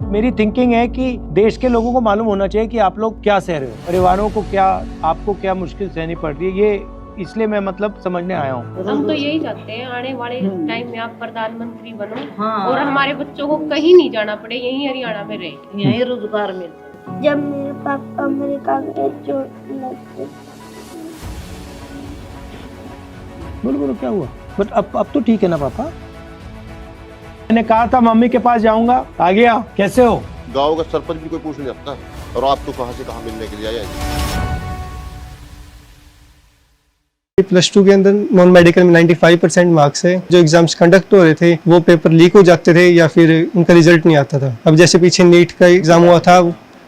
मेरी थिंकिंग है कि देश के लोगों को मालूम होना चाहिए कि आप लोग क्या सह रहे हो, परिवारों को क्या, आपको क्या मुश्किल सहनी पड़ रही है, ये इसलिए मैं मतलब समझने आया हूँ। हम तो यही चाहते हैं आने वाले टाइम में आप प्रधानमंत्री बनो और हमारे बच्चों को कहीं नहीं जाना पड़े, यहीं हरियाणा में रहे, यहीं रोजगार मिले। जब मेरे पापा अमेरिका गए चोट लग गई। बोलो बोलो क्या हुआ? बट अब तो ठीक है ना पापा? मैंने कहा था मम्मी के पास जाऊंगा, आ गया। कैसे हो? गांव का सरपंच भी कोई पूछ नहीं सकता और आप तो कहां से कहां मिलने के लिए आए। +2 के अंदर नॉन मेडिकल में 95% मार्क्स है। जो एग्जाम्स कंडक्ट हो रहे थे वो पेपर लीक हो जाते थे या फिर उनका रिजल्ट नहीं आता था। अब जैसे पीछे नीट का एग्जाम हुआ था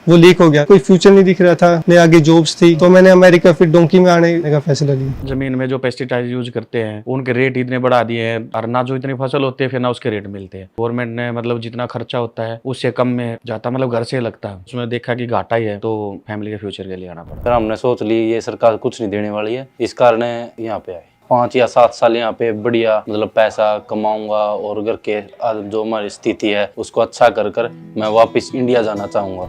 वो लीक हो गया, कोई फ्यूचर नहीं दिख रहा था, न आगे जॉब्स थी, तो मैंने अमेरिका फिर डोंकी में आने का फैसला लिया। जमीन में जो पेस्टिसाइड यूज करते हैं उनके रेट इतने बढ़ा दिए हैं और ना जो इतनी फसल होती है फिर ना उसके रेट मिलते हैं। गवर्नमेंट ने मतलब जितना खर्चा होता है उससे कम में जाता, मतलब घर से लगता है, उसमें देखा कि घाटा ही है तो फैमिली के फ्यूचर के लिए आना पड़ा। फिर हमने सोच ली ये सरकार कुछ नहीं देने वाली है, इस कारण यहाँ पे आए। 5 या 7 साल यहाँ पे बढ़िया मतलब पैसा कमाऊंगा और घर के जो हमारी स्थिति है उसको अच्छा कर कर मैं वापस इंडिया जाना चाहूँगा।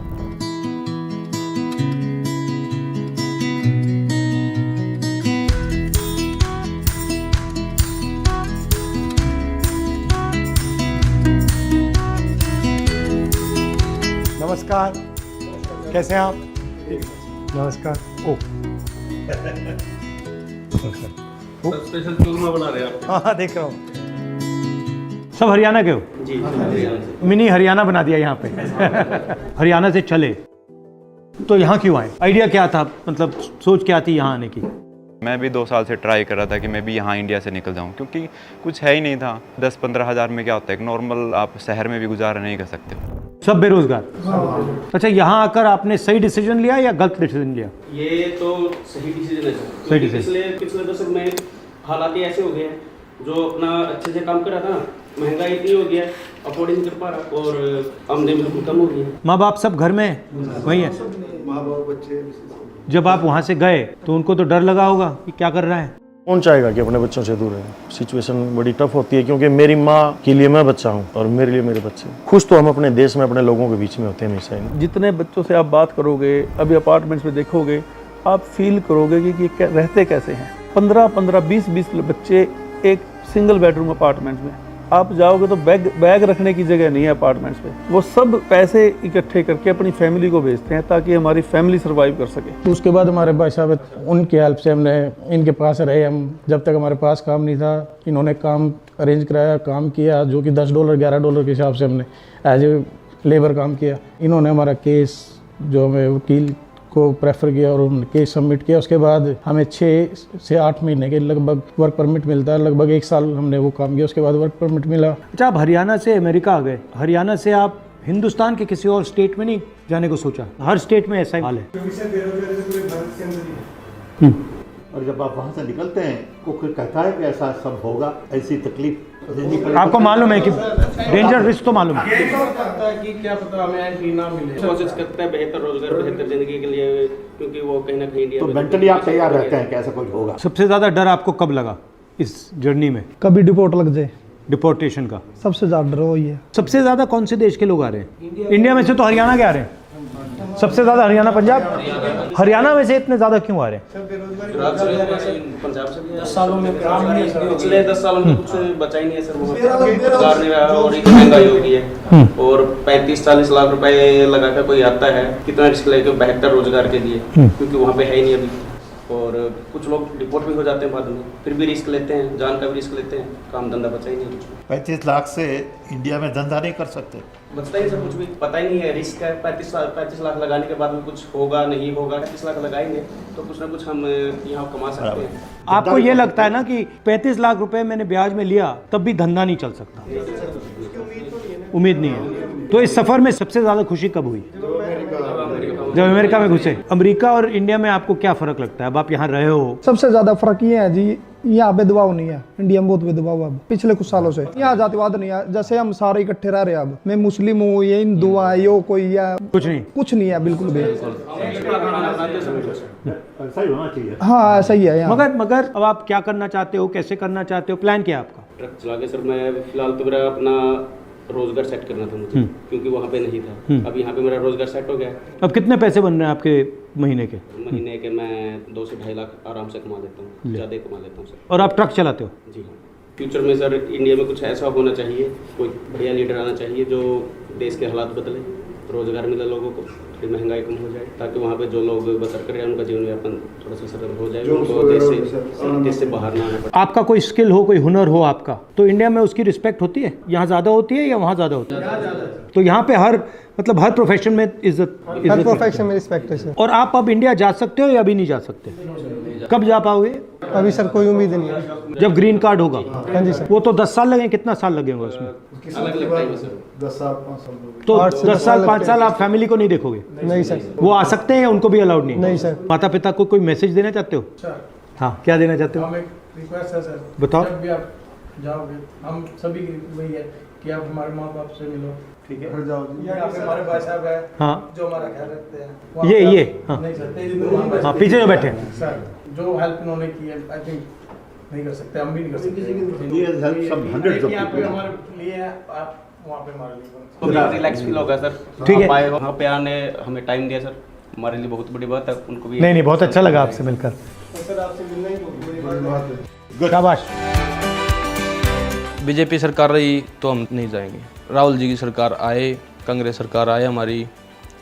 नमस्कार, कैसे हैं आप? नमस्कार। ओ स्पेशल चूरमा बना रहे हैं आप? हाँ देख रहा हूँ। सब हरियाणा के हो? जी। मिनी हरियाणा बना दिया यहाँ पे। हरियाणा से चले तो यहाँ क्यों आए? आइडिया क्या था, मतलब सोच क्या थी यहाँ आने की? मैं भी 2 साल से ट्राई कर रहा था कि मैं भी यहाँ इंडिया से निकल जाऊँ, क्योंकि कुछ है ही नहीं था। 10-15 हज़ार में क्या होता है, एक नॉर्मल आप शहर में भी गुजारा नहीं कर सकते। सब बेरोजगार। अच्छा, यहाँ आकर आपने सही डिसीजन लिया या गलत डिसीजन लिया? ये तो सही डिसीजन है सर। सही डिसीजन। पिछले दशक में हालात ही ऐसे हो गए हैं, जो अपना अच्छे से काम कर रहा था ना, महंगाई इतनी हो गया, अफोर्ड नहीं कर पा रहा और आमदनी बिल्कुल कम हो गई है। माँ बाप सब घर में वही है? माँ बाप बच्चे जब आप वहाँ से गए तो उनको तो डर लगा होगा कि क्या कर रहा है? कौन चाहेगा कि अपने बच्चों से दूर रहे? सिचुएशन बड़ी टफ होती है, क्योंकि मेरी माँ के लिए मैं बच्चा हूँ और मेरे लिए मेरे बच्चे। खुश तो हम अपने देश में अपने लोगों के बीच में होते हैं हमेशा ही। जितने बच्चों से आप बात करोगे, अभी अपार्टमेंट्स में देखोगे, आप फील करोगे कि रहते कैसे हैं। 15-15, 20-20 बच्चे एक सिंगल बेडरूम अपार्टमेंट में। आप जाओगे तो बैग रखने की जगह नहीं है अपार्टमेंट्स में। वो सब पैसे इकट्ठे करके अपनी फैमिली को भेजते हैं ताकि हमारी फैमिली सर्वाइव कर सके। तो उसके बाद हमारे भाई साहब, उनकी हेल्प से हमने इनके पास रहे। हम जब तक हमारे पास काम नहीं था, इन्होंने काम अरेंज कराया, काम किया, जो कि $10 $11 के हिसाब से हमने एज ए लेबर काम किया। इन्होंने हमारा केस, जो हमें वकील को प्रेफर किया और उन्होंने केस सबमिट किया। उसके बाद हमें 6 से 8 महीने के लगभग वर्क परमिट मिलता है। लगभग 1 साल हमने वो काम किया, उसके बाद वर्क परमिट मिला। अच्छा, आप हरियाणा से अमेरिका आ गए। हरियाणा से आप हिंदुस्तान के किसी और स्टेट में नहीं जाने को सोचा? हर स्टेट में ऐसा ही हाल है। और जब आप वहाँ से निकलते हैं तो फिर कहता है कि ऐसा सब होगा, ऐसी तकलीफ आपको मालूम है कि डेंजर रिस्क तो मालूम है। कि क्या पता हमें एंट्री ना मिले। कोशिश करता है बेहतर रोजगार, बेहतर जिंदगी के लिए, क्योंकि वो कहीं ना कहीं इंडिया तो मेंटली आप तैयार रहते हैं कि ऐसा कुछ होगा। सबसे ज्यादा डर आपको कब लगा इस जर्नी में? कभी डिपोर्ट लग जाए, डिपोर्टेशन का सबसे ज्यादा डर वही है। सबसे ज्यादा कौन से देश के लोग आ रहे हैं? इंडिया में से तो हरियाणा के आ रहे हैं सबसे ज्यादा। हरियाणा, पंजाब। हरियाणा में से इतने ज्यादा क्यों आ रहे हैं? पंजाब से 10 सालों में पिछले 10 सालों में कुछ बचा ही नहीं है सर। रोजगार नहीं रहा और इतनी महंगाई हो गई है और 35-40 लाख रुपए लगाकर कोई आता है, कितना रिस्क लेके बेहतर रोजगार के लिए, क्योंकि वहाँ पे है ही नहीं अभी। और कुछ लोग डिपोर्ट भी हो जाते हैं बाद में, फिर भी रिस्क लेते हैं, जान का भी रिस्क लेते हैं, काम धंधा बचा ही नहीं। 35 लाख से इंडिया में धंधा नहीं कर सकते, बचता ही सब कुछ भी पता ही नहीं है। रिस्क है, 35 लाख लगाने के बाद में कुछ होगा नहीं होगा। 35 लाख लगाएंगे तो कुछ ना कुछ हम यहाँ कमा सकते हैं। आपको ये लगता है ना कि 35 लाख रुपए मैंने ब्याज में लिया तब भी धंधा नहीं चल सकता? उम्मीद नहीं है। तो इस सफर में सबसे ज्यादा खुशी कब हुई? जब अमेरिका में घुसे। अमेरिका और इंडिया में आपको क्या फर्क लगता है? अब आप यहाँ रहे हो। सबसे ज्यादा फर्क ये है जी, यहाँ भेदभाव नहीं है। इंडिया में बहुत भेदभाव है अब पिछले कुछ सालों से। यहाँ जातिवाद नहीं है, जैसे हम सारे इकट्ठे रह रहे हैं। अब मैं मुस्लिम हूँ, ये हिंदू है, यो कोई है, कुछ नहीं, कुछ नहीं है, बिल्कुल भी। ऐसा ही होना चाहिए। हाँ ऐसा ही है यहाँ। मगर अब आप क्या करना चाहते हो, कैसे करना चाहते हो, प्लान क्या है आपका? ट्रक चला के सर मैं फिलहाल तो मेरा अपना रोजगार सेट करना था मुझे, क्योंकि वहाँ पे नहीं था। अब यहाँ पे मेरा रोजगार सेट हो गया। अब कितने पैसे बन रहे हैं आपके महीने के? महीने के मैं 2 से 2.5 लाख आराम से कमा लेता हूँ, ज़्यादा कमा लेता हूँ सर। और आप ट्रक चलाते हो? जी हाँ। फ्यूचर में सर इंडिया में कुछ ऐसा होना चाहिए, कोई बढ़िया लीडर आना चाहिए जो देश के हालात बदले, रोजगार मिले लोगों को, फिर महंगाई कम हो जाए, ताकि वहाँ पे जो लोग बसर कर रहे हैं उनका जीवन यापन थोड़ा सा सरल हो जाए, उनको देश से बाहर ना आना पड़े। आपका कोई स्किल हो, कोई हुनर हो आपका, तो इंडिया में उसकी रिस्पेक्ट होती है? यहाँ ज़्यादा होती है या वहाँ ज़्यादा होती है? तो यहाँ पे हर प्रोफेशन में इज्जत हर प्रोफेशन में रिस्पेक्ट है सर। और आप अब इंडिया जा सकते हो या अभी नहीं जा सकते? कब जा पाओगे? अभी सर कोई उम्मीद नहीं है। जब ग्रीन कार्ड होगा? हाँ जी सर। वो तो 10 साल लगेंगे, कितना साल लगेगा उसमें? अलग-अलग टाइम है सर। 10 साल 5 साल तो 10 साल 5 साल आप फैमिली को नहीं देखोगे? नहीं सर। वो आ सकते हैं या उनको भी अलाउड नहीं? नहीं सर। माता पिता को कोई मैसेज देना चाहते हो? हाँ, क्या देना चाहते हो? हम एक रिक्वेस्ट है सर, बताओ। जब भी आप जाओगे, हम सभी की वही है कि आप हमारे माँ बाप से मिलो, ठीक है? यहाँ पे हमारे भाई साहब है, हाँ, जो हमारा ख्याल रखते हैं। ये हाँ, नहीं सर, हाँ, पीछे जो बैठे हैं सर, जो हेल्प इन्होंने की है, आई थिंक नहीं कर सकते, हम भी नहीं कर सकते। ये हेल्प सब 100 यहाँ पे हमारे लिए है, आप वहाँ पे हमारे लिए। तो रिलैक्स फील होगा सर। ठीक है। आप आए वहाँ पे आने हमें टाइम दिया सर, हमारे लिए बहुत बड़ी बात है। उनको भी नहीं, बहुत अच्छा लगा आपसे मिलकर। सर आपसे मिलना ही बहुत बड़ी बात है। शाबाश। बीजेपी सरकार रही तो हम नहीं जाएंगे। राहुल जी की सरकार आए, कांग्रेस सरकार आए हमारी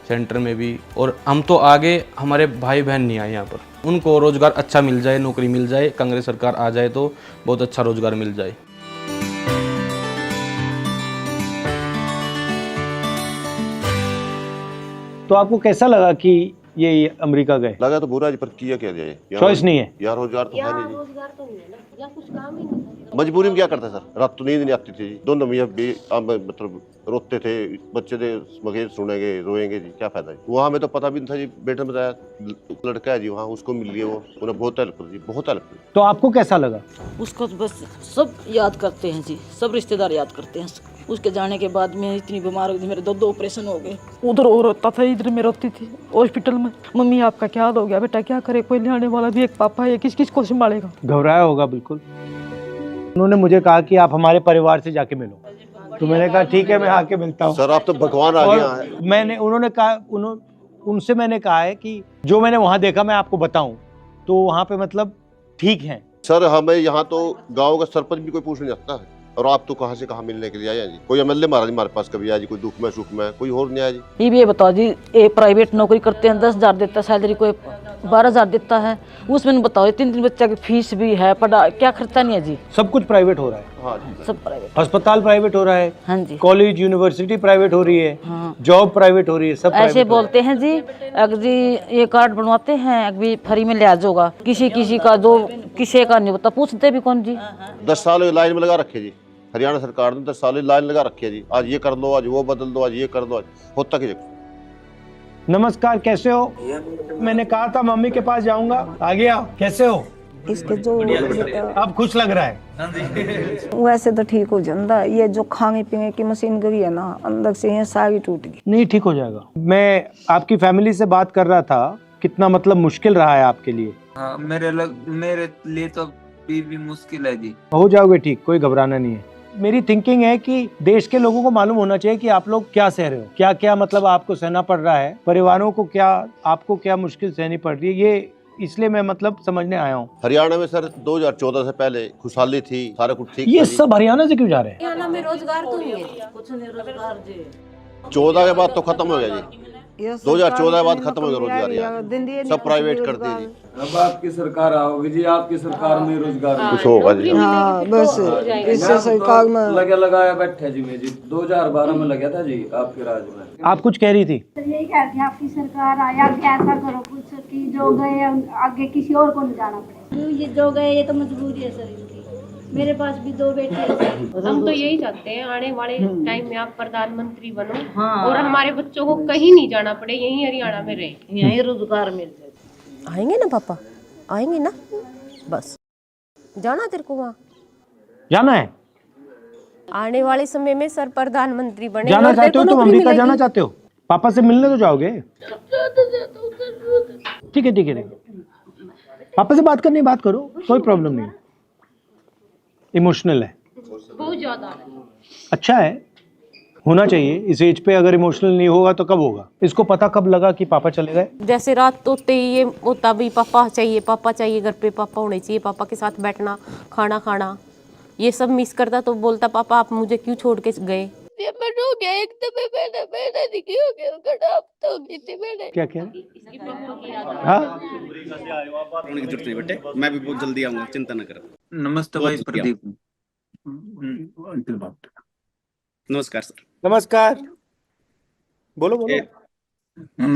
सेंटर में भी, और हम तो आगे, हमारे भाई बहन नहीं आए यहाँ पर, उनको रोज़गार अच्छा मिल जाए, नौकरी मिल जाए, कांग्रेस सरकार आ जाए तो बहुत अच्छा रोज़गार मिल जाए। तो आपको कैसा लगा कि ये अमेरिका गए? लगा तो बुरा जी, पर किया क्या जाए, चॉइस नहीं है यार, रोजगार तो है नहीं जी। रोजगार तो नहीं है ना, या कुछ काम ही नहीं था। मजबूरी में क्या करता सर, रात तो नींद नहीं आती थी जी। दोनों मियाँ भी मतलब रोते थे, बच्चे थे मगे सुनेंगे रोएंगे जी, क्या फायदा जी। वहाँ में तो पता भी नहीं था जी, बेटे ने बताया लड़का है जी वहाँ, उसको मिल लिया, वो उन्हें बहुत हेल्प कर जी, बहुत हेल्प की। तो आपको कैसा लगा? उसको तो बस सब याद करते हैं जी, सब रिश्तेदार याद करते हैं। उसके जाने के बाद मैं इतनी बीमार हो गई, मेरे 2 ऑपरेशन हो गए। उधर और होता था, इधर में रोती थी हॉस्पिटल में। मम्मी आपका क्या हाल हो गया बेटा, क्या करे, कोई ले आने वाला भी एक पापा है, किस किस को संभालेगा। घबराया होगा बिल्कुल। उन्होंने मुझे कहा कि आप हमारे परिवार से जाके मिलो, तो मैंने कहा ठीक है, मैं आके मिलता हूँ। सर आप तो भगवान आ गया है। उन्होंने कहा, उनसे मैंने कहा है कि जो मैंने वहाँ देखा मैं आपको बताऊँ, तो वहाँ पे मतलब ठीक है। सर हमें यहाँ तो गांव का सरपंच भी कोई पूछ नहीं सकता है, और आप तो कहाँ से कहाँ मिलने के लिए आया जी। कोई एमएलए महाराज हमारे पास कभी आया जी, कोई दुख में सुख में, कोई और नहीं आया जी। ये भी बताओ जी, एक प्राइवेट नौकरी करते हैं 10,000 देता है सैलरी, कोई 12,000 देता है, उसमें बताओ 3 बच्चा की फीस भी है, पढ़ा क्या खर्चा नहीं है जी। सब कुछ प्राइवेट हो रहा है। हाँ जी, सब प्राइवेट, अस्पताल प्राइवेट हो रहा है, हाँ जी, कॉलेज यूनिवर्सिटी प्राइवेट हो रही है, हाँ, जॉब प्राइवेट हो रही है, सब ऐसे बोलते हैं जी। अगर जी ये कार्ड बनवाते हैं, अभी फ्री में लिहाज होगा, किसी का जो किसी का नहीं होता, पूछते भी कौन जी। 10 साल लाइन में लगा रखे जी, हरियाणा सरकार ने 10 साल लाइन लगा रखी है जी। आज ये कर दो, आज वो बदल दो, आज ये कर दो, आज होता क्या। नमस्कार, कैसे हो? मैंने कहा था मम्मी के पास जाऊंगा, आ गया। कैसे हो? इसके जो अब खुश लग रहा है? वैसे तो ठीक हो जाता, ये जो खाने पीने की मशीन गई है ना, अंदर से ये सारी टूट गई। नहीं, ठीक हो जाएगा। मैं आपकी फैमिली से बात कर रहा था, कितना मतलब मुश्किल रहा है आपके लिए। हाँ, मेरे लिए तो भी मुश्किल है जी। हो जाओगे ठीक, कोई घबराना नहीं है। मेरी थिंकिंग है कि देश के लोगों को मालूम होना चाहिए कि आप लोग क्या सह रहे हो, क्या क्या मतलब आपको सहना पड़ रहा है, परिवारों को क्या, आपको क्या मुश्किल सहनी पड़ रही है, ये इसलिए मैं मतलब समझने आया हूँ। हरियाणा में सर 2014 से पहले खुशहाली थी, सारा कुछ ठीक। ये सब हरियाणा से क्यों जा रहे हैं? हरियाणा में रोजगार तो नहीं है, कुछ नहीं रोजगार जी। 14 के बाद तो खत्म हो गया जी, 2014 के बाद खत्म हो गया रोजगार यार, सब प्राइवेट कर दिए जी। अब आपकी सरकार आओगी जी, आपकी सरकार में रोजगार कुछ होगा जी। हाँ बस इससे सरकार में लगे लगाया बैठे जी। मैं जी 2012 में लगा था जी आपके राज में। आप कुछ कह रही थी? यही कहते हैं आपकी सरकार आया, ऐसा करो कुछ कि जो गए आगे किसी और को नहीं जाना पड़े। ये जो गए ये तो मजबूरी है सर इनकी। मेरे पास भी 2 बेटे हैं। हम तो यही चाहते हैं आने वाले टाइम में आप प्रधानमंत्री बनो, और हमारे बच्चों को कहीं नहीं जाना पड़े, यहीं हरियाणा में रहे, यहीं रोजगार मिल जाए। आएंगे ना पापा, आएंगे ना, बस जाना तेरे को वहाँ जाना है। आने वाले समय में सर प्रधानमंत्री बने। जाना चाहते हो? तुम अमेरिका जाना चाहते हो? पापा से मिलने तो जाओगे? ठीक है ठीक है, पापा से बात करनी, बात करो, कोई प्रॉब्लम नहीं। इमोशनल है बहुत ज्यादा। अच्छा है, होना चाहिए इस एज पे। अगर इमोशनल नहीं होगा तो कब होगा? इसको पता कब लगा कि पापा चले गए? जैसे रात होते ही ये होता भी पापा चाहिए घर पे, पापा होने चाहिए, पापा के साथ बैठना, खाना खाना, ये सब मिस करता। तो बोलता पापा आप मुझे क्यों छोड़ के गए? हो गया एकदम मैंने दिखी हो गया तो थी मैंने। क्या क्या? रोने की जरूरत नहीं बेटे, मैं भी बहुत जल्दी आऊंगा, चिंता न कर। नमस्ते भाई प्रदीप। नमस्कार सर। नमस्कार। बोलो बोलो।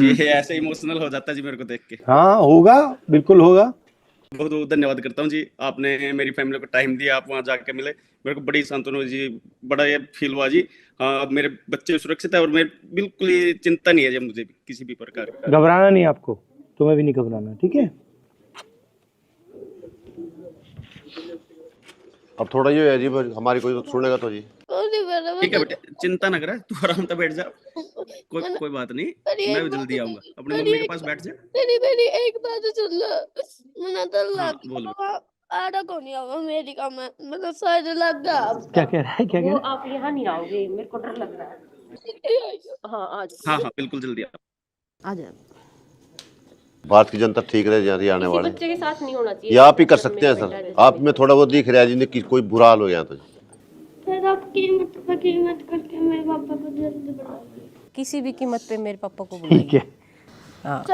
ये ऐसे इमोशनल हो जाता है जी मेरे को देख के। हाँ होगा, बिल्कुल होगा। बहुत बहुत धन्यवाद करता हूँ जी, आपने मेरी फैमिली को टाइम दिया, आप वहाँ जाके मिले, मेरे को बड़ी सांत्वना हुई जी, बड़ा ये फील हुआ जी। हाँ मेरे बच्चे सुरक्षित है और मैं बिल्कुल ही चिंता नहीं है जी मुझे भी किसी भी प्रकार की। घबराना नहीं आपको, तुम्हें भी नहीं घबराना, ठीक है? अब थोड़ा ये है जी, हमारी कोई सुनेगा तो जी। ठीक है बेटे, चिंता न कर, तू आराम से बैठ जा, कोई बात नहीं, मैं भी जल्दी आऊंगा। अपनी मम्मी के पास बैठ जा। मेरी एक बात सुन लो, मैंने तो बोलो। आड़ा को नहीं आऊंगा अमेरिका में, मतलब शायद लग गया। क्या कह रहा है? क्या कह रहा है? आप यहाँ नहीं आओगे, मेरे को डर लग रहा है। हाँ आ जाओ। हाँ बिल्कुल जल्दी आ जाओ। भारत की जनता ठीक रहे जाती आने वाले, बच्चे के साथ नहीं होना चाहिए। ये आप ही कर सकते हैं सर। आप में थोड़ा बहुत दिख रहा है जी कि कोई बुरा हाल हो गया तो फिर आप कीमत करके मेरे पापा को जल्दी बुला किसी भी कीमत पे मेरे पापा को बुलाइए। ठीक है।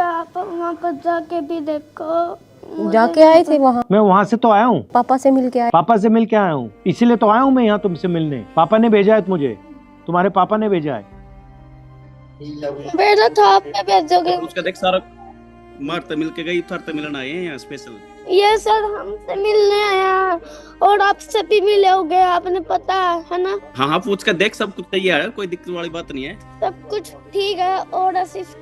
आप वहाँ पर जाके भी देखो। जाके आए थे वहाँ? मैं वहाँ से तो आया हूँ, पापा से मिल के आए। पापा से मिल के आया हूँ, इसीलिए तो आया हूँ मैं यहाँ तुमसे मिलने। पापा ने भेजा है मुझे, तुम्हारे पापा ने भेजा है। मेरा था आप पे भेजोगे। उसका देख सारा मार तो मिल के गई, उतर तो मिलना है यहाँ स्पेशल। ये सर हमसे मिलने आया और आपसे भी मिले होगे, आपने पता है ना? हाँ पूछ कर देख, सब कुछ तैयार है, कोई दिक्कत वाली बात नहीं है। सब कुछ ठीक है और सिर्फ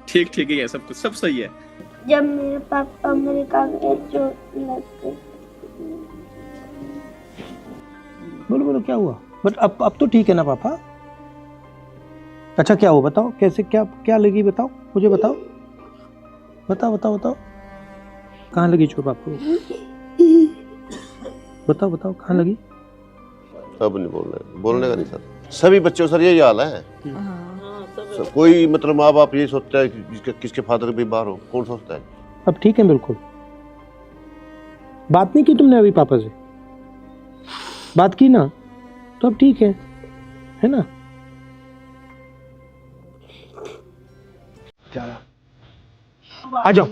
ठीक ठीक ही है, सब कुछ सब सही है। जब मेरे पापा अमेरिका गए चोट लग गई। बोलो बोलो क्या हुआ? बट अब तो ठीक है ना पापा? अच्छा क्या हुआ बताओ, कैसे क्या लगी बताओ, मुझे बताओ बताओ। कहाँ लगी चोट आपको? बताओ कहाँ लगी? सब नहीं बोलने का नहीं सर। सभी बच्चों सर यही हाल है। सर, कोई मतलब माँ बाप यही सोचता है कि किसके फादर भी बाहर हो, कौन सोचता है? अब ठीक है बिल्कुल। बात नहीं की तुमने अभी पापा से? बात की ना, तो अब ठीक है ना? आ जाओ।